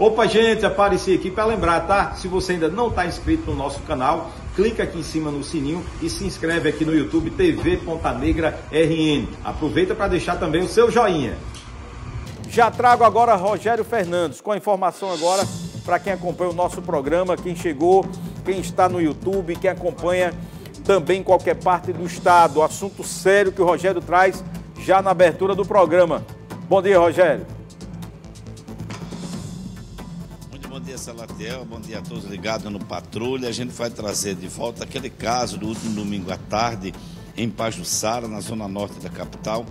Opa, gente, apareci aqui para lembrar, tá? Se você ainda não está inscrito no nosso canal, clica aqui em cima no sininho e se inscreve aqui no YouTube TV Ponta Negra RN. Aproveita para deixar também o seu joinha. Já trago agora Rogério Fernandes com a informação agora para quem acompanha o nosso programa, quem chegou, quem está no YouTube, quem acompanha também em qualquer parte do estado. Assunto sério que o Rogério traz já na abertura do programa. Bom dia, Rogério. Muito bom dia, Salatiel. Bom dia a todos ligados no Patrulha. A gente vai trazer de volta aquele caso do último domingo à tarde em Pajuçara, na zona norte da capital,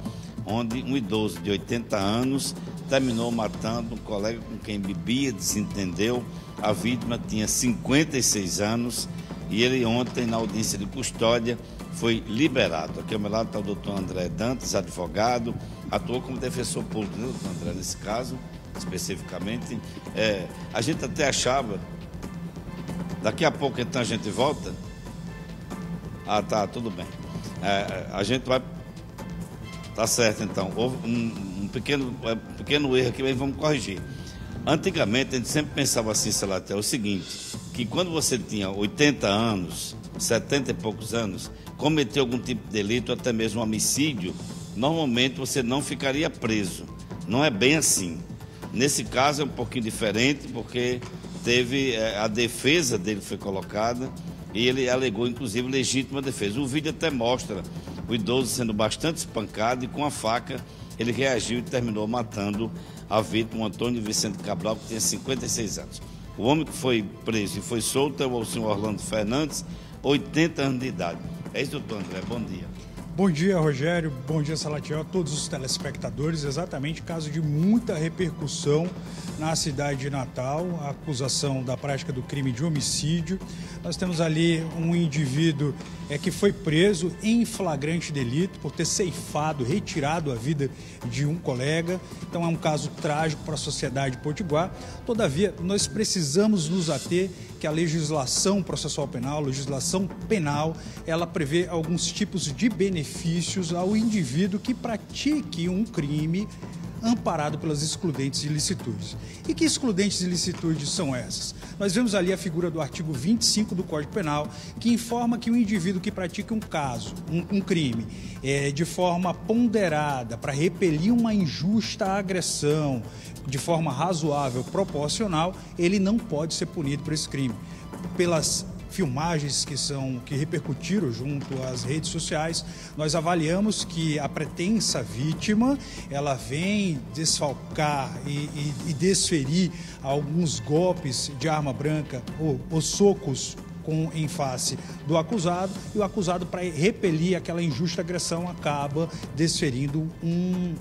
onde um idoso de 80 anos terminou matando um colega com quem bebia, desentendeu. A vítima tinha 56 anos e ele ontem, na audiência de custódia, foi liberado. Aqui ao meu lado está o doutor André Dantas, advogado, atuou como defensor público, né, doutor André, nesse caso, especificamente. A gente até achava, daqui a pouco então a gente volta. Ah, tá, tudo bem. A gente vai... Tá certo, então. Houve um pequeno erro aqui, mas vamos corrigir. Antigamente, a gente sempre pensava assim, Salatiel, o seguinte, que quando você tinha 80 anos, 70 e poucos anos, cometeu algum tipo de delito, até mesmo homicídio, normalmente você não ficaria preso. Não é bem assim. Nesse caso é um pouquinho diferente, porque teve a defesa dele foi colocada e ele alegou, inclusive, legítima defesa. O vídeo até mostra o idoso sendo bastante espancado e com a faca ele reagiu e terminou matando a vítima, o Antônio Vicente Cabral, que tinha 56 anos. O homem que foi preso e foi solto é o senhor Orlando Fernandes, 80 anos de idade. É isso, doutor André, bom dia. Bom dia, Rogério, bom dia, Salatiel, a todos os telespectadores. Exatamente, caso de muita repercussão na cidade de Natal, a acusação da prática do crime de homicídio. Nós temos ali um indivíduo que foi preso em flagrante delito por ter ceifado, retirado a vida de um colega. Então é um caso trágico para a sociedade potiguar. Todavia, nós precisamos nos ater que a legislação processual penal, a legislação penal, ela prevê alguns tipos de benefícios ao indivíduo que pratique um crime amparado pelas excludentes de ilicitude. E que excludentes de ilicitude são essas? Nós vemos ali a figura do artigo 25 do Código Penal, que informa que o indivíduo que pratica um crime, de forma ponderada, para repelir uma injusta agressão, de forma razoável, proporcional, ele não pode ser punido por esse crime. Pelas filmagens que repercutiram junto às redes sociais, nós avaliamos que a pretensa vítima, ela vem desfalcar e desferir alguns golpes de arma branca ou socos em face do acusado, e o acusado, para repelir aquela injusta agressão, acaba desferindo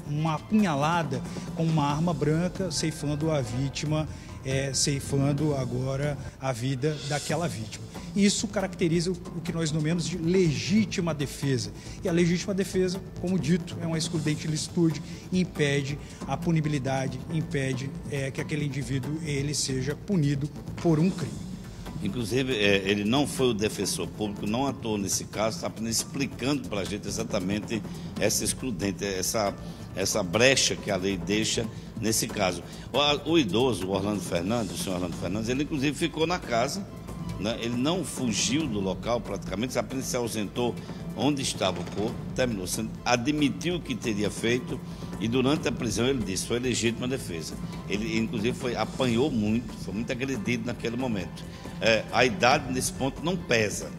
uma apunhalada com uma arma branca, ceifando a vítima, ceifando agora a vida daquela vítima. Isso caracteriza o que nós nomeamos de legítima defesa. E a legítima defesa, como dito, é uma excludente de ilicitude e impede a punibilidade, impede que aquele indivíduo ele seja punido por um crime. Inclusive, ele não foi o defensor público, não atuou nesse caso, está apenas explicando para a gente exatamente essa excludente, essa brecha que a lei deixa nesse caso. O idoso, o Orlando Fernandes, o senhor Orlando Fernandes, ele inclusive ficou na casa, né? Ele não fugiu do local praticamente, apenas se ausentou onde estava o corpo, terminou sendo, admitiu o que teria feito e durante a prisão ele disse, foi legítima defesa. Ele inclusive apanhou muito, foi muito agredido naquele momento. A idade nesse ponto não pesa.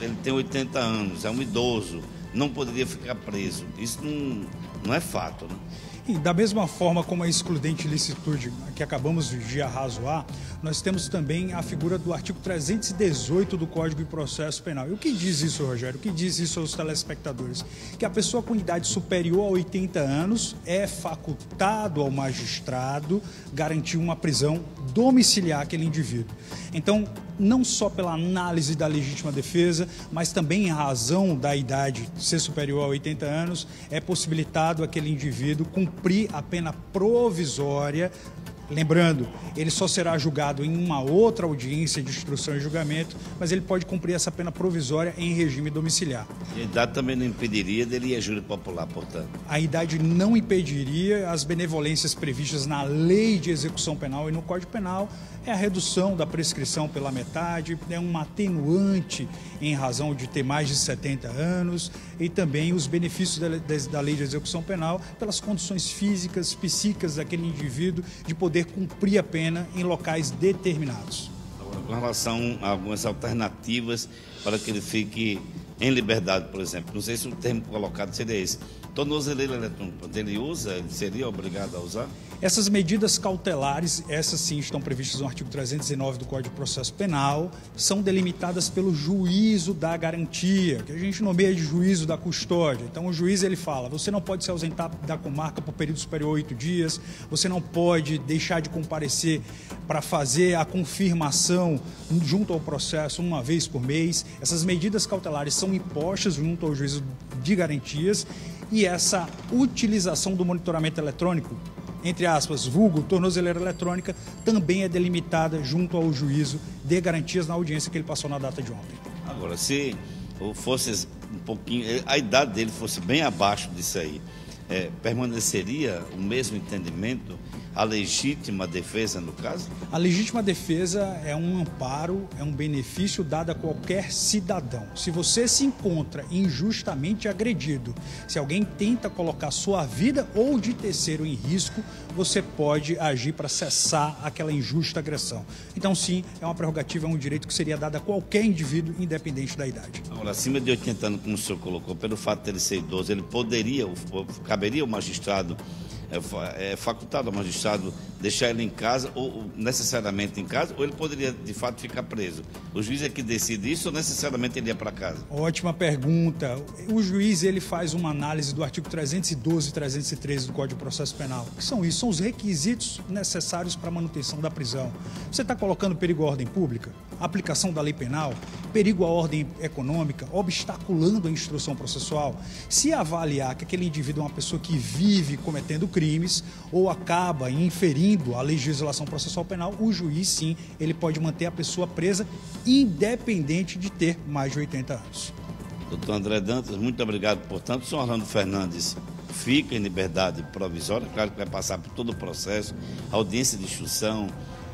Ele tem 80 anos, é um idoso, não poderia ficar preso. Isso não é fato, né? E da mesma forma como a excludente de ilicitude que acabamos de arrazoar, nós temos também a figura do artigo 318 do Código de Processo Penal. E o que diz isso, Rogério? O que diz isso aos telespectadores? Que a pessoa com idade superior a 80 anos é facultado ao magistrado garantir uma prisão domiciliar àquele indivíduo. Então, não só pela análise da legítima defesa, mas também em razão da idade ser superior a 80 anos, é possibilitado aquele indivíduo cumprir a pena provisória Lembrando, ele só será julgado em uma outra audiência de instrução e julgamento, mas ele pode cumprir essa pena provisória em regime domiciliar. E a idade também não impediria dele ir a júri popular, portanto? A idade não impediria as benevolências previstas na Lei de Execução Penal e no Código Penal. É a redução da prescrição pela metade, é um atenuante em razão de ter mais de 70 anos e também os benefícios da Lei de Execução Penal pelas condições físicas, psíquicas daquele indivíduo de poder cumprir a pena em locais determinados. Agora, com relação a algumas alternativas para que ele fique em liberdade, por exemplo, não sei se o termo colocado seria esse. Tornozeleira eletrônica, ele usa, ele seria obrigado a usar? Essas medidas cautelares, essas sim estão previstas no artigo 309 do Código de Processo Penal, são delimitadas pelo juízo da garantia, que a gente nomeia de juízo da custódia. Então o juiz ele fala, você não pode se ausentar da comarca por período superior a 8 dias, você não pode deixar de comparecer para fazer a confirmação junto ao processo uma vez por mês. Essas medidas cautelares são impostas junto ao juízo de garantias e essa utilização do monitoramento eletrônico, entre aspas, vulgo, tornozeleira eletrônica, também é delimitada junto ao juízo de garantias na audiência que ele passou na data de ontem. Agora, se fosse um pouquinho, a idade dele fosse bem abaixo disso aí, permaneceria o mesmo entendimento, a legítima defesa no caso? A legítima defesa é um amparo, é um benefício dado a qualquer cidadão. Se você se encontra injustamente agredido, se alguém tenta colocar sua vida ou de terceiro em risco, você pode agir para cessar aquela injusta agressão. Então sim, é uma prerrogativa, é um direito que seria dado a qualquer indivíduo, independente da idade. Agora, acima de 80 anos, como o senhor colocou, pelo fato de ele ser idoso, ele poderia, caberia ao magistrado, facultado ao magistrado deixar ele em casa, ou necessariamente em casa, ou ele poderia de fato ficar preso? O juiz é que decide isso ou necessariamente ele ia para casa? Ótima pergunta. O juiz ele faz uma análise do artigo 312 e 313 do Código de Processo Penal. O que são isso? São os requisitos necessários para a manutenção da prisão. Você está colocando perigo à ordem pública, aplicação da lei penal, perigo à ordem econômica, obstaculando a instrução processual. Se avaliar que aquele indivíduo é uma pessoa que vive cometendo crimes ou acaba inferindo a legislação processual penal, o juiz, sim, ele pode manter a pessoa presa independente de ter mais de 80 anos. Doutor André Dantas, muito obrigado. Portanto, o senhor Orlando Fernandes fica em liberdade provisória, claro que vai passar por todo o processo, audiência de instrução,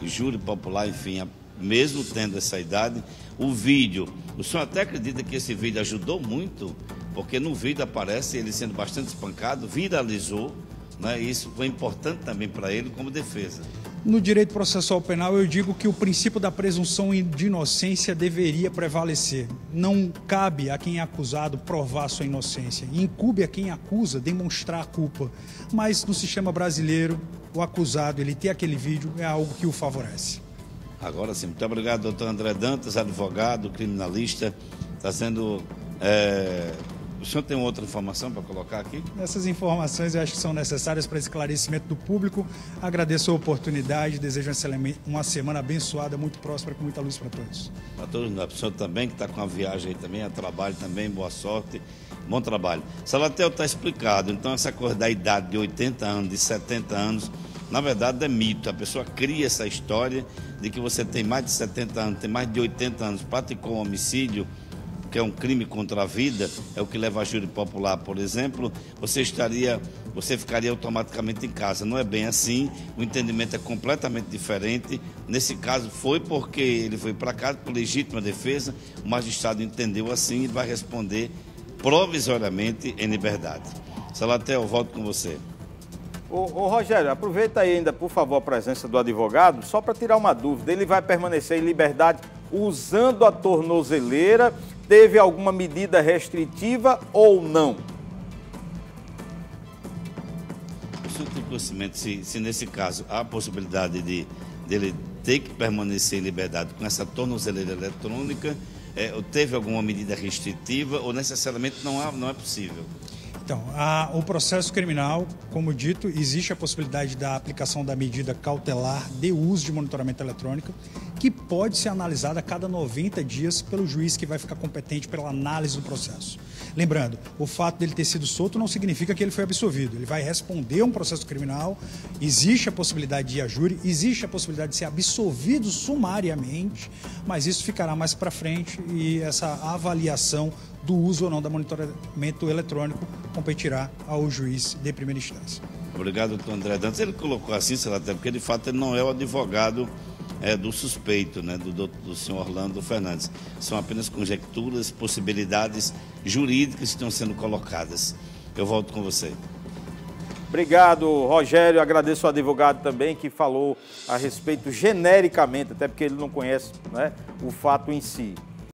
júri popular, enfim, mesmo tendo essa idade. O vídeo, o senhor até acredita que esse vídeo ajudou muito, porque no vídeo aparece ele sendo bastante espancado, viralizou, né? Isso foi importante também para ele como defesa. No direito processual penal, eu digo que o princípio da presunção de inocência deveria prevalecer. Não cabe a quem é acusado provar sua inocência. Incube a quem acusa demonstrar a culpa. Mas no sistema brasileiro, o acusado, ele ter aquele vídeo é algo que o favorece. Agora sim, muito obrigado, doutor André Dantas, advogado, criminalista. Está sendo... O senhor tem outra informação para colocar aqui? Essas informações eu acho que são necessárias para esclarecimento do público. Agradeço a oportunidade, desejo uma semana abençoada, muito próspera, com muita luz para todos. Para todos nós, o senhor também, que está com a viagem aí também, a trabalho também, boa sorte, bom trabalho. Salatel está explicado, então essa coisa da idade de 80 anos, de 70 anos, na verdade é mito. A pessoa cria essa história de que você tem mais de 70 anos, tem mais de 80 anos, praticou um homicídio, que é um crime contra a vida, é o que leva a júri popular, por exemplo, você ficaria automaticamente em casa. Não é bem assim, o entendimento é completamente diferente. Nesse caso foi porque ele foi para casa por legítima defesa, o magistrado entendeu assim e vai responder provisoriamente em liberdade. Salatel, volto com você. Ô Rogério, aproveita aí ainda, por favor, a presença do advogado, só para tirar uma dúvida. Ele vai permanecer em liberdade usando a tornozeleira? Teve alguma medida restritiva ou não? O senhor tem conhecimento se nesse caso há a possibilidade dele ter que permanecer em liberdade com essa tornozeleira eletrônica? Teve alguma medida restritiva ou necessariamente não é possível? Então, o processo criminal, como dito, existe a possibilidade da aplicação da medida cautelar de uso de monitoramento eletrônico, que que pode ser analisada a cada 90 dias pelo juiz que vai ficar competente pela análise do processo. Lembrando, o fato dele ter sido solto não significa que ele foi absolvido. Ele vai responder a um processo criminal, existe a possibilidade de ir a júri, existe a possibilidade de ser absolvido sumariamente, mas isso ficará mais para frente e essa avaliação do uso ou não do monitoramento eletrônico competirá ao juiz de primeira instância. Obrigado, doutor André Dantas. Ele colocou assim, Salatel, porque de fato ele não é o advogado do suspeito, né, do senhor Orlando Fernandes. São apenas conjecturas, possibilidades jurídicas que estão sendo colocadas. Eu volto com você. Obrigado, Rogério. Agradeço ao advogado também que falou a respeito genericamente, até porque ele não conhece, né, o fato em si.